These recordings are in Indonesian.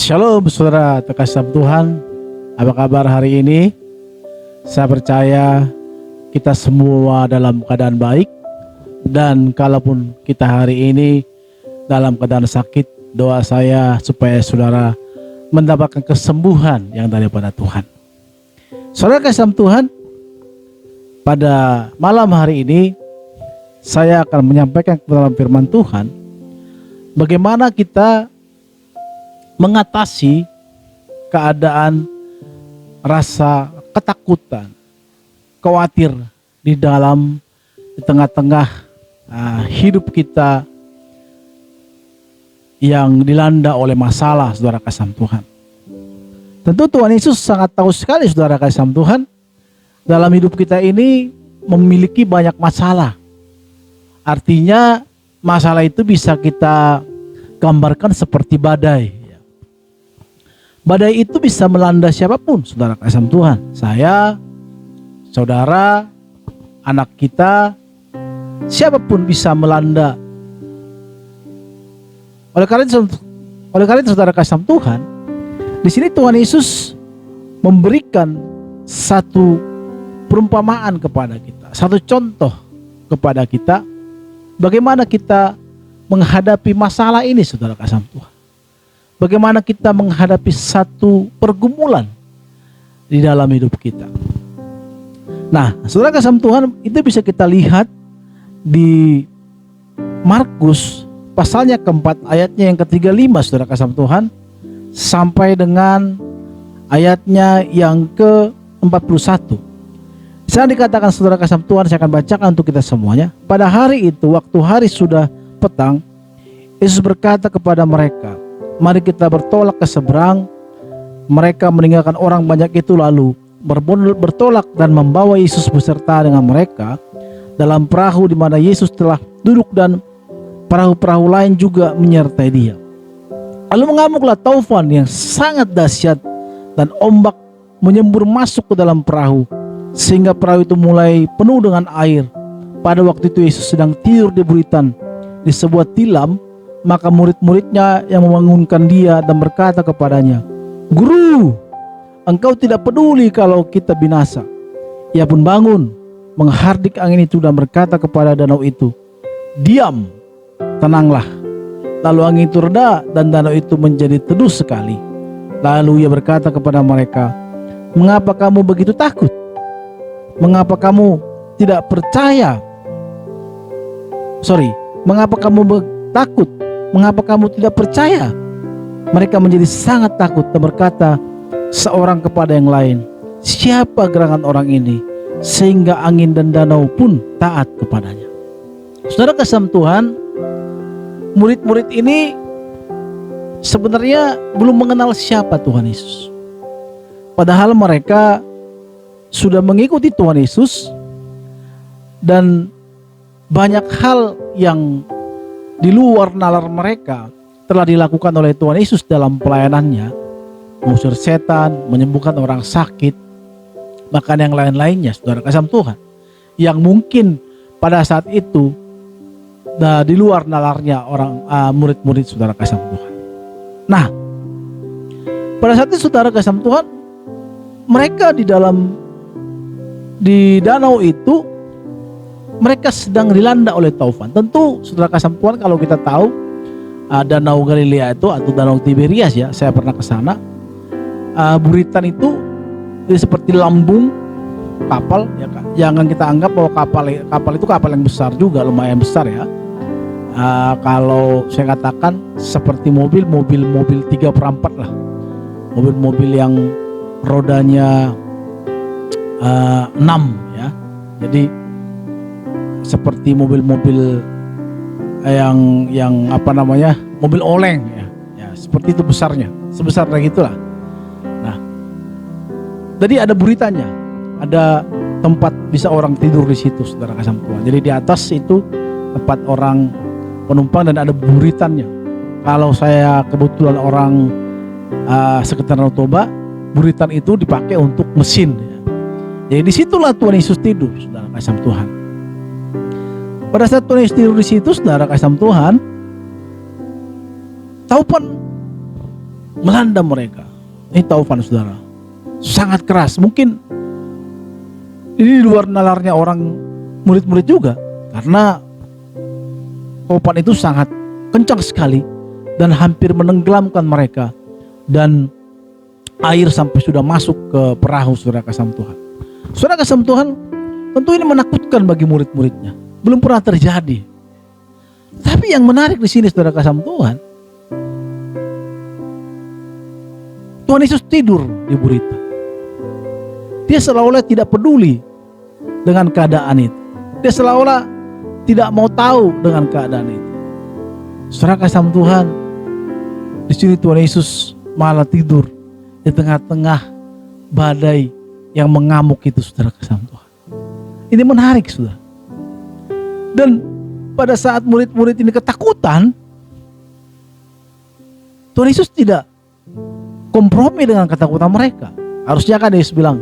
Shalom saudara terkasih Tuhan. Apa kabar hari ini? Saya percaya kita semua dalam keadaan baik. Dan kalaupun kita hari ini dalam keadaan sakit, doa saya supaya saudara mendapatkan kesembuhan yang daripada Tuhan. Saudara kasih Tuhan, pada malam hari ini saya akan menyampaikan dalam firman Tuhan bagaimana kita mengatasi keadaan rasa ketakutan, khawatir di tengah-tengah hidup kita yang dilanda oleh masalah, saudara kasih Tuhan. Tentu Tuhan Yesus sangat tahu sekali, saudara kasih Tuhan, dalam hidup kita ini memiliki banyak masalah. Artinya masalah itu bisa kita gambarkan seperti badai. Badai itu bisa melanda siapapun, saudara kasih Tuhan. Saya, saudara, anak kita, siapapun bisa melanda. Oleh karena itu saudara kasih Tuhan, di sini Tuhan Yesus memberikan satu perumpamaan kepada kita, satu contoh kepada kita, bagaimana kita menghadapi masalah ini, saudara kasih Tuhan. Bagaimana kita menghadapi satu pergumulan di dalam hidup kita. Nah, saudara kasih Tuhan, itu bisa kita lihat di Markus pasalnya keempat, ayatnya yang ke-35, saudara kasih Tuhan, sampai dengan ayatnya yang ke-41. Saya dikatakan, saudara kasih Tuhan, saya akan bacakan untuk kita semuanya. Pada hari itu, waktu hari sudah petang, Yesus berkata kepada mereka, "Mari kita bertolak ke seberang." Mereka meninggalkan orang banyak itu lalu bertolak dan membawa Yesus beserta dengan mereka dalam perahu di mana Yesus telah duduk, dan perahu-perahu lain juga menyertai dia. Lalu mengamuklah taufan yang sangat dahsyat dan ombak menyembur masuk ke dalam perahu sehingga perahu itu mulai penuh dengan air. Pada waktu itu Yesus sedang tidur di buritan di sebuah tilam. Maka murid-muridnya yang membangunkan dia dan berkata kepadanya, "Guru, engkau tidak peduli kalau kita binasa." Ia pun bangun, menghardik angin itu dan berkata kepada danau itu, "Diam, tenanglah." Lalu angin itu reda dan danau itu menjadi teduh sekali. Lalu ia berkata kepada mereka, "Mengapa kamu begitu takut? Mengapa kamu tidak percaya? Mengapa kamu takut? Mengapa kamu tidak percaya?" Mereka menjadi sangat takut dan berkata seorang kepada yang lain, "Siapa gerangan orang ini sehingga angin dan danau pun taat kepadanya?" Saudara kasih Tuhan, murid-murid ini sebenarnya belum mengenal siapa Tuhan Yesus. Padahal mereka sudah mengikuti Tuhan Yesus, dan banyak hal yang di luar nalar mereka telah dilakukan oleh Tuhan Yesus dalam pelayanannya, mengusir setan, menyembuhkan orang sakit, bahkan yang lain-lainnya, saudara kasih Tuhan, yang mungkin pada saat itu di luar nalarnya orang murid-murid saudara kasih Tuhan. Nah, pada saat itu saudara kasih Tuhan, mereka di danau itu mereka sedang dilanda oleh taufan. Tentu saudara kasih Tuhan, kalau kita tahu danau Galilea itu atau danau Tiberias, ya, saya pernah ke sana. Buritan itu seperti lambung kapal, ya kan? Jangan kita anggap bahwa kapal itu kapal yang besar juga, lumayan besar, ya. Kalau saya katakan seperti mobil 3/4 lah. Mobil-mobil yang rodanya 6, ya. Jadi seperti mobil-mobil yang mobil oleng, ya seperti itu besarnya, sebesar kayak gitulah. Nah, jadi ada buritannya, ada tempat bisa orang tidur di situ, saudara kasih Tuhan. Jadi di atas itu tempat orang penumpang dan ada buritannya. Kalau saya kebetulan orang sekitar Danau Toba, buritan itu dipakai untuk mesin, ya. Jadi disitulah Tuhan Yesus tidur, saudara kasih Tuhan. Pada saat Tuhan Yesus tidur di situ, saudara kasih Tuhan, taufan melanda mereka. Ini taufan, saudara, sangat keras. Mungkin ini di luar nalarnya orang murid-murid juga, karena taufan itu sangat kencang sekali dan hampir menenggelamkan mereka, dan air sampai sudah masuk ke perahu, saudara kasih Tuhan. Saudara kasih Tuhan, tentu ini menakutkan bagi murid-muridnya, belum pernah terjadi. Tapi yang menarik di sini, saudara kasih Tuhan, Tuhan Yesus tidur di burita. Dia seolah-olah tidak peduli dengan keadaan itu. Dia seolah-olah tidak mau tahu dengan keadaan itu. Saudara kasih Tuhan, di sini Tuhan Yesus malah tidur di tengah-tengah badai yang mengamuk itu, saudara kasih Tuhan. Ini menarik, saudara. Dan pada saat murid-murid ini ketakutan, Tuhan Yesus tidak kompromi dengan ketakutan mereka. Harusnya kan Yesus bilang,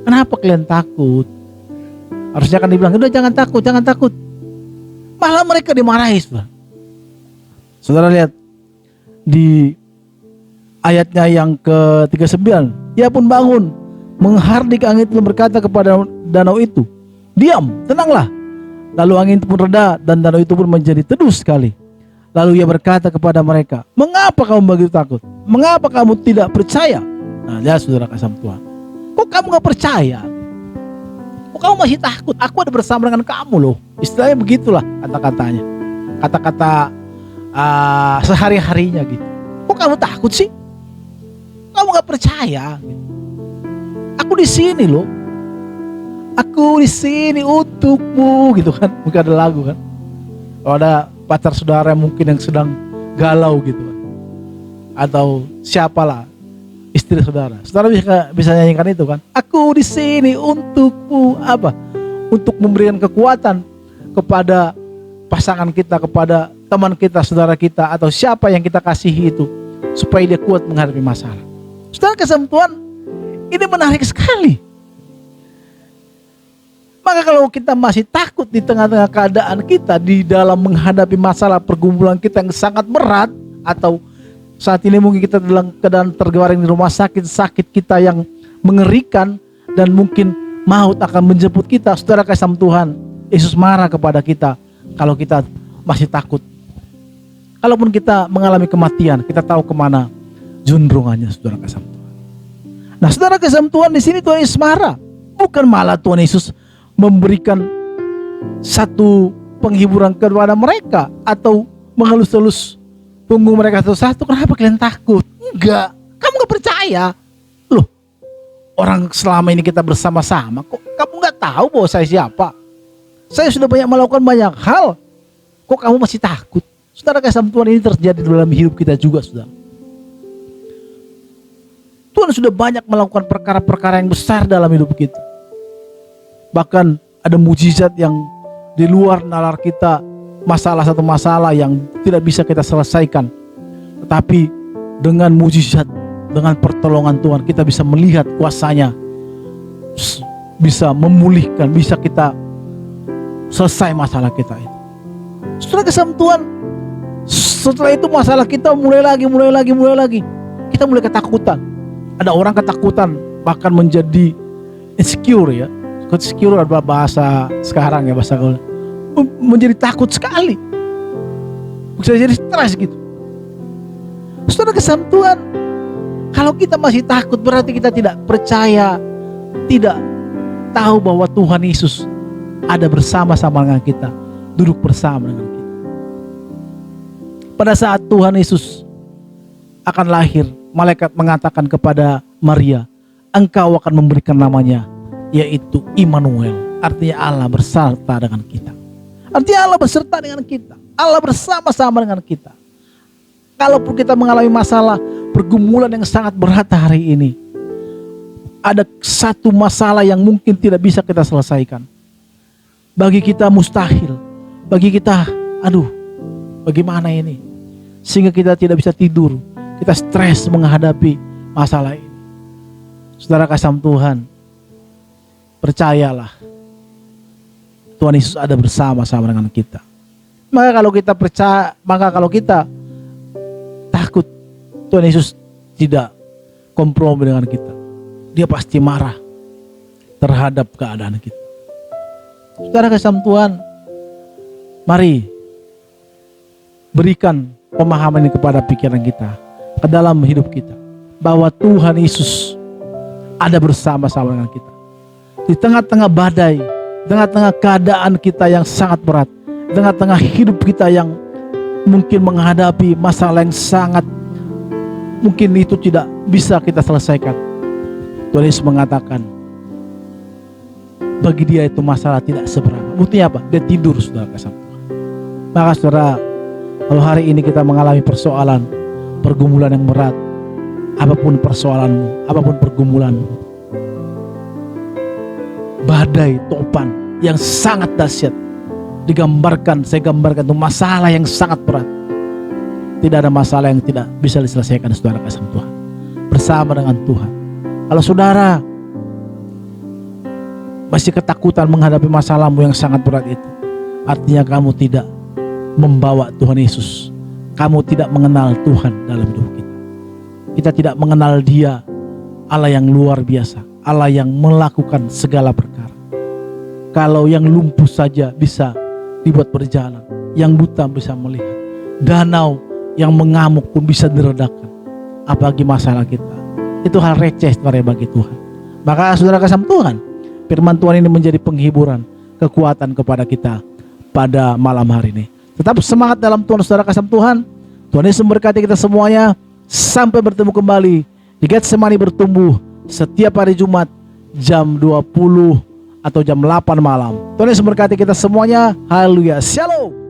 kenapa kalian takut? Harusnya kan dibilang, udah jangan takut, jangan takut. Malah mereka dimarahi, saudara. Saudara lihat di ayatnya yang ke-39, ia pun bangun, menghardik angin dan berkata kepada danau itu, diam, tenanglah. Lalu angin itu pun reda dan danau itu pun menjadi teduh sekali. Lalu ia berkata kepada mereka, mengapa kamu begitu takut? Mengapa kamu tidak percaya? Nah, lihat saudara kasih Tuhan, kok kamu gak percaya? Kok kamu masih takut? Aku ada bersama dengan kamu loh. Istilahnya begitulah kata-katanya, kata-kata sehari-harinya gitu. Kok kamu takut sih? Kamu gak percaya? Aku di sini loh. Aku di sini untukmu, gitu kan? Mungkin ada lagu kan? Kalau ada pacar saudara mungkin yang sedang galau gitu kan, atau siapalah istri saudara, saudara bisa nyanyikan itu kan? Aku di sini untukmu, apa? Untuk memberikan kekuatan kepada pasangan kita, kepada teman kita, saudara kita, atau siapa yang kita kasihi itu, supaya dia kuat menghadapi masalah. Saudara kasih Tuhan, ini menarik sekali. Maka kalau kita masih takut di tengah-tengah keadaan kita, di dalam menghadapi masalah pergumulan kita yang sangat berat, atau saat ini mungkin kita dalam keadaan terbaring di rumah sakit, sakit kita yang mengerikan, dan mungkin maut akan menjemput kita, saudara kasih Tuhan, Yesus marah kepada kita kalau kita masih takut. Kalaupun kita mengalami kematian, kita tahu kemana juntrungannya, saudara kasih Tuhan. Nah, saudara kasih Tuhan, di sini Tuhan Yesus marah, bukan malah Tuhan Yesus memberikan satu penghiburan kepada mereka atau mengelus-elus punggung mereka satu-satu. Kenapa kalian takut? Enggak, kamu gak percaya loh. Orang selama ini kita bersama-sama, kok kamu gak tahu bahwa saya siapa? Saya sudah melakukan banyak hal, kok kamu masih takut? Saudara kasih Tuhan, ini terjadi dalam hidup kita juga, saudara. Tuhan sudah banyak melakukan perkara-perkara yang besar dalam hidup kita. Bahkan ada mujizat yang di luar nalar kita, satu masalah yang tidak bisa kita selesaikan. Tetapi dengan mujizat, dengan pertolongan Tuhan, kita bisa melihat kuasanya, bisa memulihkan, bisa kita selesai masalah kita itu. Setelah kesam Tuhan, setelah itu masalah kita mulai lagi. Kita mulai ketakutan. Ada orang ketakutan bahkan menjadi insecure ya. Insecure adalah bahasa sekarang ya, bahasa gaul. Menjadi takut sekali. Bisa jadi stres gitu. Saudara kesam Tuhan, kalau kita masih takut berarti kita tidak percaya, tidak tahu bahwa Tuhan Yesus ada bersama-sama dengan kita, duduk bersama dengan kita. Pada saat Tuhan Yesus akan lahir, malaikat mengatakan kepada Maria, engkau akan memberikan namanya, yaitu Immanuel, artinya Allah beserta dengan kita. Artinya Allah beserta dengan kita, Allah bersama-sama dengan kita. Kalaupun kita mengalami masalah pergumulan yang sangat berat hari ini, ada satu masalah yang mungkin tidak bisa kita selesaikan. Bagi kita mustahil, bagi kita, bagaimana ini? Sehingga kita tidak bisa tidur, kita stres menghadapi masalah ini. Saudara kasih Tuhan, percayalah, Tuhan Yesus ada bersama-sama dengan kita. Maka kalau kita percaya, maka kalau kita takut, Tuhan Yesus tidak kompromi dengan kita. Dia pasti marah terhadap keadaan kita. Saudara kasih Tuhan, mari berikan pemahaman ini kepada pikiran kita, ke dalam hidup kita, bahwa Tuhan Yesus ada bersama-sama dengan kita. Di tengah-tengah badai, tengah-tengah keadaan kita yang sangat berat, tengah-tengah hidup kita yang mungkin menghadapi masalah yang sangat mungkin itu tidak bisa kita selesaikan. Tuhan Yesus mengatakan, bagi dia itu masalah tidak seberapa. Buktinya apa? Dia tidur, saudara kasih Tuhan. Maka saudara, kalau hari ini kita mengalami persoalan, pergumulan yang berat, apapun persoalanmu, apapun pergumulanmu, badai, topan yang sangat dahsyat, saya gambarkan itu masalah yang sangat berat. Tidak ada masalah yang tidak bisa diselesaikan, saudara kasih Tuhan, bersama dengan Tuhan. Kalau saudara masih ketakutan menghadapi masalahmu yang sangat berat itu, artinya kamu tidak membawa Tuhan Yesus. Kamu tidak mengenal Tuhan dalam hidup kita. Kita tidak mengenal Dia, Allah yang luar biasa, Allah yang melakukan segala perkara. Kalau yang lumpuh saja bisa dibuat berjalan, yang buta bisa melihat, danau yang mengamuk pun bisa diredakan, apalagi masalah kita. Itu hal receh sebenarnya bagi Tuhan. Maka saudara kasih Tuhan, firman Tuhan ini menjadi penghiburan, kekuatan kepada kita pada malam hari ini. Tetap semangat dalam Tuhan, saudara kasih Tuhan. Tuhan Yesus memberkati kita semuanya. Sampai bertemu kembali di Getsemani Bertumbuh setiap hari Jumat jam 20 atau jam 8 malam. Tuhan Yesus memberkati kita semuanya. Haleluya. Shalom.